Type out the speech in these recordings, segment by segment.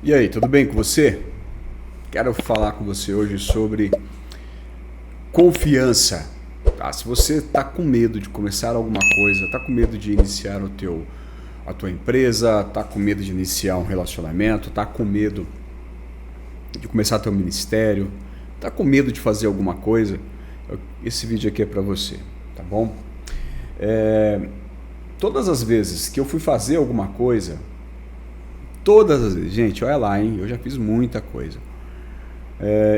E aí, tudo bem com você? Quero falar com você hoje sobre confiança. Tá? Se você está com medo de começar alguma coisa, está com medo de iniciar a tua empresa, está com medo de iniciar um relacionamento, está com medo de começar teu ministério, está com medo de fazer alguma coisa, esse vídeo aqui é para você, tá bom? Todas as vezes que eu fui fazer alguma coisa, todas as vezes, gente, olha lá, hein? Eu já fiz muita coisa.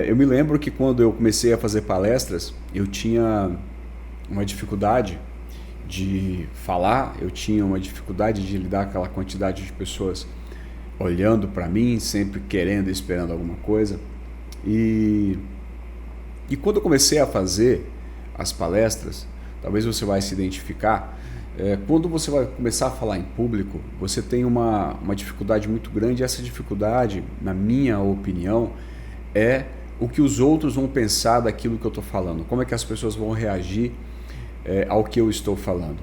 Eu me lembro que quando eu comecei a fazer palestras, eu tinha uma dificuldade de falar, eu tinha uma dificuldade de lidar com aquela quantidade de pessoas olhando para mim, sempre querendo e esperando alguma coisa. E quando eu comecei a fazer as palestras, talvez você vai se identificar, quando você vai começar a falar em público, você tem uma dificuldade muito grande, e essa dificuldade, na minha opinião, é o que os outros vão pensar daquilo que eu estou falando, como é que as pessoas vão reagir ao que eu estou falando.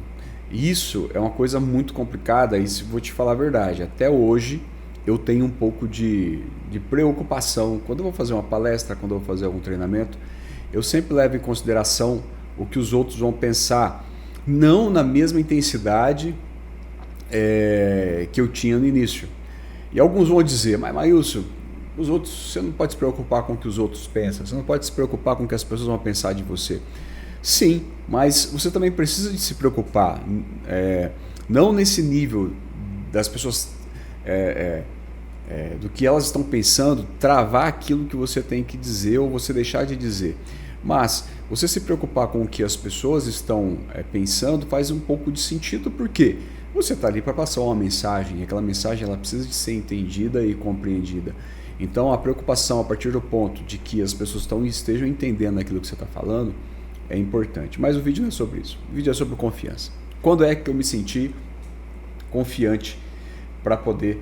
Isso é uma coisa muito complicada e vou te falar a verdade, até hoje eu tenho um pouco de preocupação. Quando eu vou fazer uma palestra, quando eu vou fazer algum treinamento, eu sempre levo em consideração o que os outros vão pensar, não na mesma intensidade que eu tinha no início. E alguns vão dizer, mas Maílson, os outros, você não pode se preocupar com o que os outros pensam, você não pode se preocupar com o que as pessoas vão pensar de você. Sim, mas você também precisa de se preocupar, não nesse nível das pessoas, do que elas estão pensando, travar aquilo que você tem que dizer ou você deixar de dizer. Mas você se preocupar com o que as pessoas estão pensando faz um pouco de sentido, porque você está ali para passar uma mensagem, e aquela mensagem ela precisa de ser entendida e compreendida. Então a preocupação a partir do ponto de que as pessoas estejam entendendo aquilo que você está falando é importante. Mas o vídeo não é sobre isso, o vídeo é sobre confiança. Quando é que eu me senti confiante para poder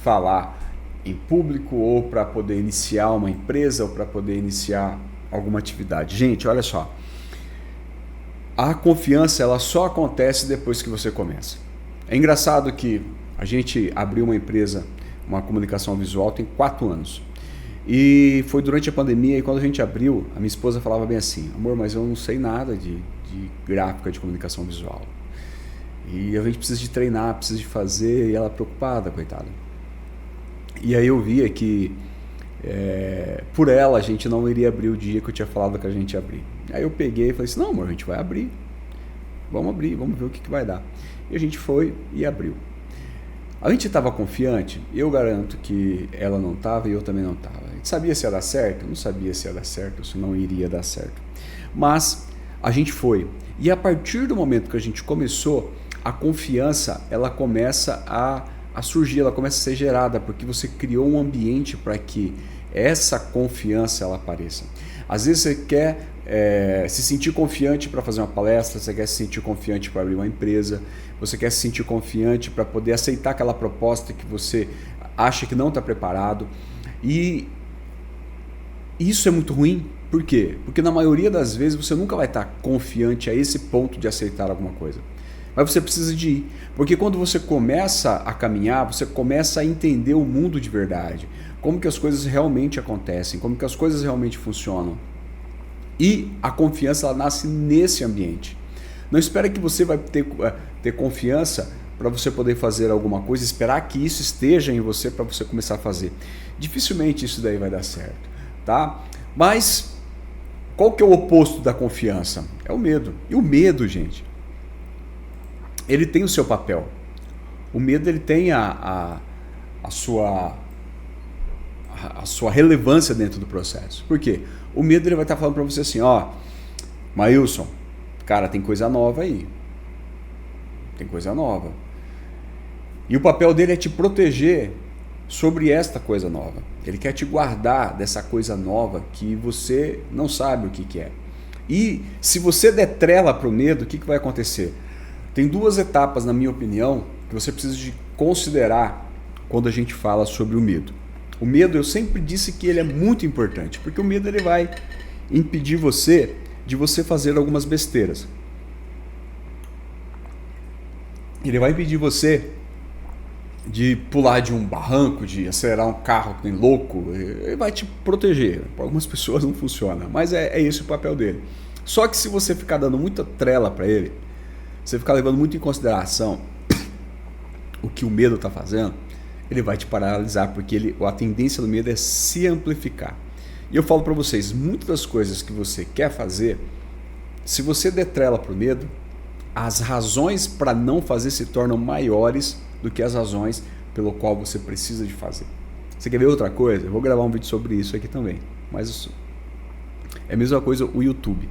falar em público ou para poder iniciar uma empresa ou para poder iniciar alguma atividade? Gente, olha só, a confiança ela só acontece depois que você começa. É engraçado que a gente abriu uma empresa, uma comunicação visual, tem 4 anos. E foi durante a pandemia, e quando a gente abriu, a minha esposa falava bem assim, amor, mas eu não sei nada de gráfica, de comunicação visual. E a gente precisa de treinar, precisa de fazer, e ela preocupada, coitada. E aí eu via que por ela a gente não iria abrir o dia que eu tinha falado que a gente ia abrir. Aí eu peguei e falei assim, não amor, a gente vai abrir, vamos ver o que vai dar. E a gente foi e abriu. A gente estava confiante, eu garanto que ela não estava e eu também não estava. A gente sabia se ia dar certo? Eu não sabia se ia dar certo, se não iria dar certo. Mas a gente foi. E a partir do momento que a gente começou, a confiança ela começa a surgir, ela começa a ser gerada, porque você criou um ambiente para que essa confiança ela apareça. Às vezes você quer se sentir confiante para fazer uma palestra, você quer se sentir confiante para abrir uma empresa, você quer se sentir confiante para poder aceitar aquela proposta que você acha que não está preparado. E isso é muito ruim. Por quê? Porque na maioria das vezes você nunca vai estar confiante a esse ponto de aceitar alguma coisa. Mas você precisa de ir. Porque quando você começa a caminhar, você começa a entender o mundo de verdade. Como que as coisas realmente acontecem, como que as coisas realmente funcionam. E a confiança ela nasce nesse ambiente. Não espera que você vai ter confiança para você poder fazer alguma coisa, esperar que isso esteja em você para você começar a fazer. Dificilmente isso daí vai dar certo, tá? Mas qual que é o oposto da confiança? É o medo. E o medo, gente, ele tem o seu papel. O medo ele tem a sua relevância dentro do processo. Por quê? O medo ele vai estar falando para você assim, ó, Maílson, cara, tem coisa nova aí. Tem coisa nova. E o papel dele é te proteger sobre esta coisa nova. Ele quer te guardar dessa coisa nova que você não sabe o que é. E se você der trela para o medo, o que vai acontecer? Tem 2 etapas, na minha opinião, que você precisa de considerar quando a gente fala sobre o medo. O medo, eu sempre disse que ele é muito importante, porque o medo ele vai impedir você de você fazer algumas besteiras. Ele vai impedir você de pular de um barranco, de acelerar um carro que nem louco, ele vai te proteger. Para algumas pessoas não funciona, mas é esse o papel dele. Só que se você ficar dando muita trela para ele, você ficar levando muito em consideração o que o medo está fazendo, ele vai te paralisar, porque a tendência do medo é se amplificar. E eu falo para vocês, muitas das coisas que você quer fazer, se você der trela para o medo, as razões para não fazer se tornam maiores do que as razões pelo qual você precisa de fazer. Você quer ver outra coisa? Eu vou gravar um vídeo sobre isso aqui também. Mas é a mesma coisa o YouTube.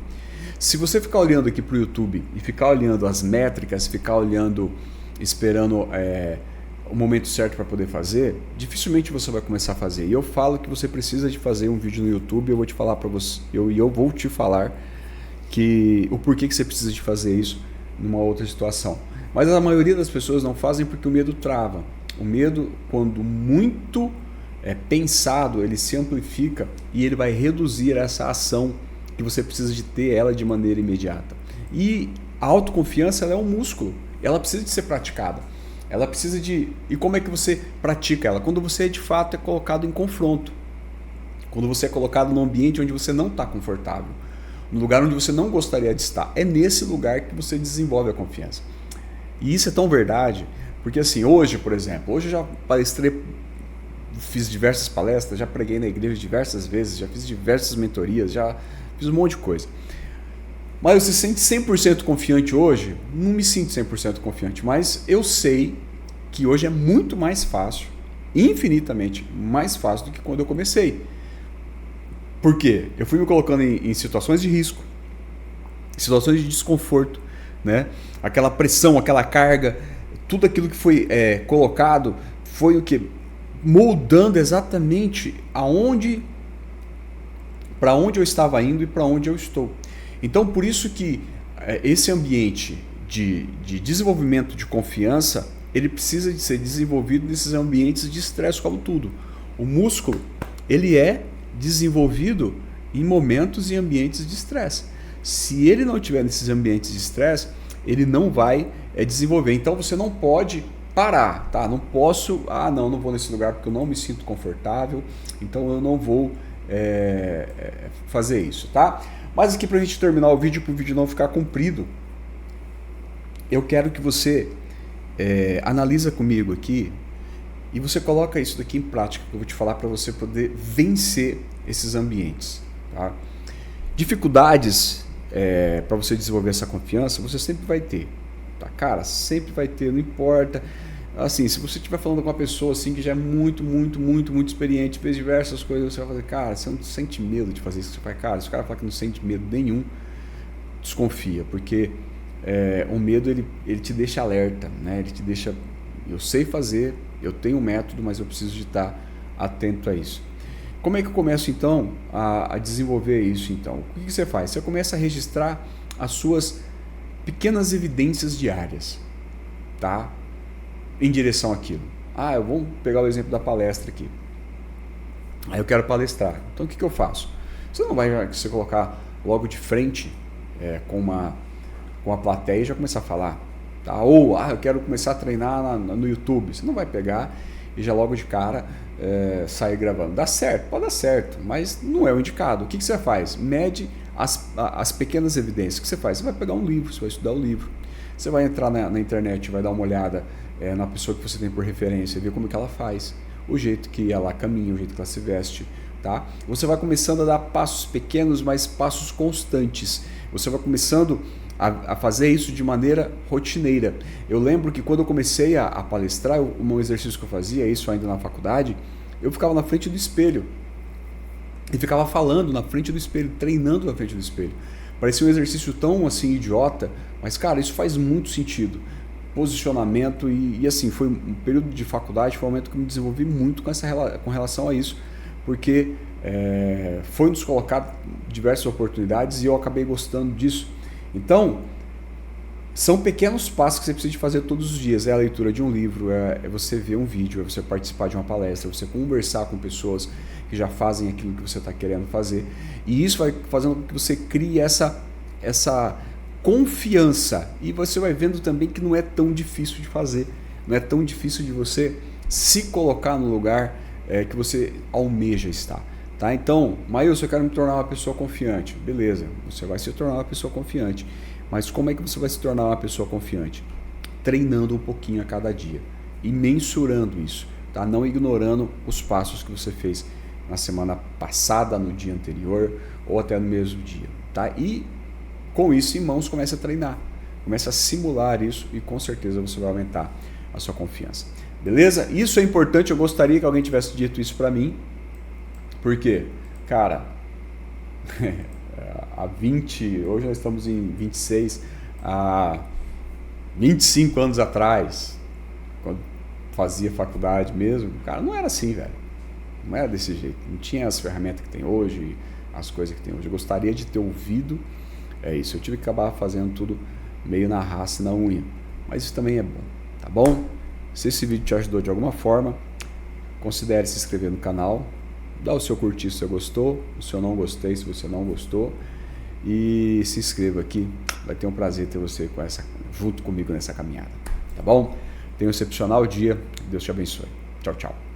Se você ficar olhando aqui para o YouTube e ficar olhando as métricas, ficar olhando, esperando o momento certo para poder fazer, dificilmente você vai começar a fazer. E eu falo que você precisa de fazer um vídeo no YouTube, eu vou te falar para você, eu vou te falar o porquê que você precisa de fazer isso numa outra situação. Mas a maioria das pessoas não fazem porque o medo trava. O medo, quando muito pensado, ele se amplifica e ele vai reduzir essa ação que você precisa de ter ela de maneira imediata. E a autoconfiança, ela é um músculo, ela precisa de ser praticada. Ela precisa de... E como é que você pratica ela? Quando você de fato é colocado em confronto. Quando você é colocado num ambiente onde você não está confortável. No lugar onde você não gostaria de estar. É nesse lugar que você desenvolve a confiança. E isso é tão verdade, porque assim, hoje, por exemplo, hoje eu já palestrei, fiz diversas palestras, já preguei na igreja diversas vezes, já fiz diversas mentorias, já fiz um monte de coisa. Mas você se sente 100% confiante hoje? Não me sinto 100% confiante, mas eu sei que hoje é muito mais fácil, infinitamente mais fácil do que quando eu comecei. Por quê? Eu fui me colocando em situações de risco, situações de desconforto, né? Aquela pressão, aquela carga, tudo aquilo que foi colocado foi o que? Moldando exatamente para onde eu estava indo e para onde eu estou. Então, por isso que esse ambiente de desenvolvimento de confiança, ele precisa de ser desenvolvido nesses ambientes de estresse, como tudo. O músculo, ele é desenvolvido em momentos e ambientes de estresse. Se ele não estiver nesses ambientes de estresse, ele não vai desenvolver. Então, você não pode parar, tá? Não posso, não vou nesse lugar porque eu não me sinto confortável, então eu não vou fazer isso, tá? Mas aqui pra gente terminar o vídeo, para o vídeo não ficar comprido, eu quero que você analisa comigo aqui e você coloca isso daqui em prática, que eu vou te falar para você poder vencer esses ambientes, tá? Dificuldades para você desenvolver essa confiança, você sempre vai ter, tá? Cara, sempre vai ter, não importa. Assim, se você estiver falando com uma pessoa assim que já é muito experiente, fez diversas coisas, você vai fazer, cara, você não sente medo de fazer isso? Você vai, cara, se o cara falar que não sente medo nenhum, desconfia, porque o medo ele te deixa alerta, né? Ele te deixa, eu sei fazer, eu tenho um método, mas eu preciso de estar atento a isso. Como é que eu começo então a desenvolver isso então? O que você faz? Você começa a registrar as suas pequenas evidências diárias, tá? Em direção àquilo. Eu vou pegar o exemplo da palestra aqui. Aí eu quero palestrar. Então o que eu faço? Você não vai se colocar logo de frente com a plateia e já começar a falar. Tá? Ou eu quero começar a treinar no YouTube. Você não vai pegar e já logo de cara sair gravando. Dá certo, pode dar certo, mas não é o indicado. O que você faz? Mede as pequenas evidências. O que você faz? Você vai pegar um livro, você vai estudar o livro. Você vai entrar na internet, vai dar uma olhada na pessoa que você tem por referência, ver como que ela faz, o jeito que ela caminha, o jeito que ela se veste, tá? Você vai começando a dar passos pequenos, mas passos constantes. Você vai começando a fazer isso de maneira rotineira. Eu lembro que quando eu comecei a palestrar, um exercício que eu fazia, isso ainda na faculdade, eu ficava na frente do espelho e ficava falando na frente do espelho, treinando na frente do espelho. Parecia um exercício tão assim idiota, mas cara, isso faz muito sentido. Posicionamento e assim, foi um período de faculdade, foi um momento que eu me desenvolvi muito com relação a isso, porque foi nos colocado diversas oportunidades e eu acabei gostando disso. Então, são pequenos passos que você precisa de fazer todos os dias. É a leitura de um livro, é você ver um vídeo, é você participar de uma palestra, é você conversar com pessoas que já fazem aquilo que você está querendo fazer. E isso vai fazendo com que você crie essa confiança. E você vai vendo também que não é tão difícil de fazer não é tão difícil de você se colocar no lugar que você almeja estar. Tá? Então, Maílson, eu quero me tornar uma pessoa confiante. Beleza, você vai se tornar uma pessoa confiante. Mas como é que você vai se tornar uma pessoa confiante? Treinando um pouquinho a cada dia e mensurando isso, tá? Não ignorando os passos que você fez na semana passada, no dia anterior ou até no mesmo dia. Tá? E com isso em mãos, comece a treinar, comece a simular isso e com certeza você vai aumentar a sua confiança. Beleza? Isso é importante, eu gostaria que alguém tivesse dito isso para mim. Por quê? Cara, hoje nós estamos em 26, há 25 anos atrás, quando fazia faculdade mesmo, cara, não era assim, velho. Não era desse jeito. Não tinha as ferramentas que tem hoje, as coisas que tem hoje. Eu gostaria de ter ouvido isso. Eu tive que acabar fazendo tudo meio na raça e na unha. Mas isso também é bom, tá bom? Se esse vídeo te ajudou de alguma forma, considere se inscrever no canal. Dá o seu curtir se você gostou, o seu não gostei se você não gostou. E se inscreva aqui, vai ter um prazer ter você junto comigo nessa caminhada, tá bom? Tenha um excepcional dia, Deus te abençoe. Tchau, tchau.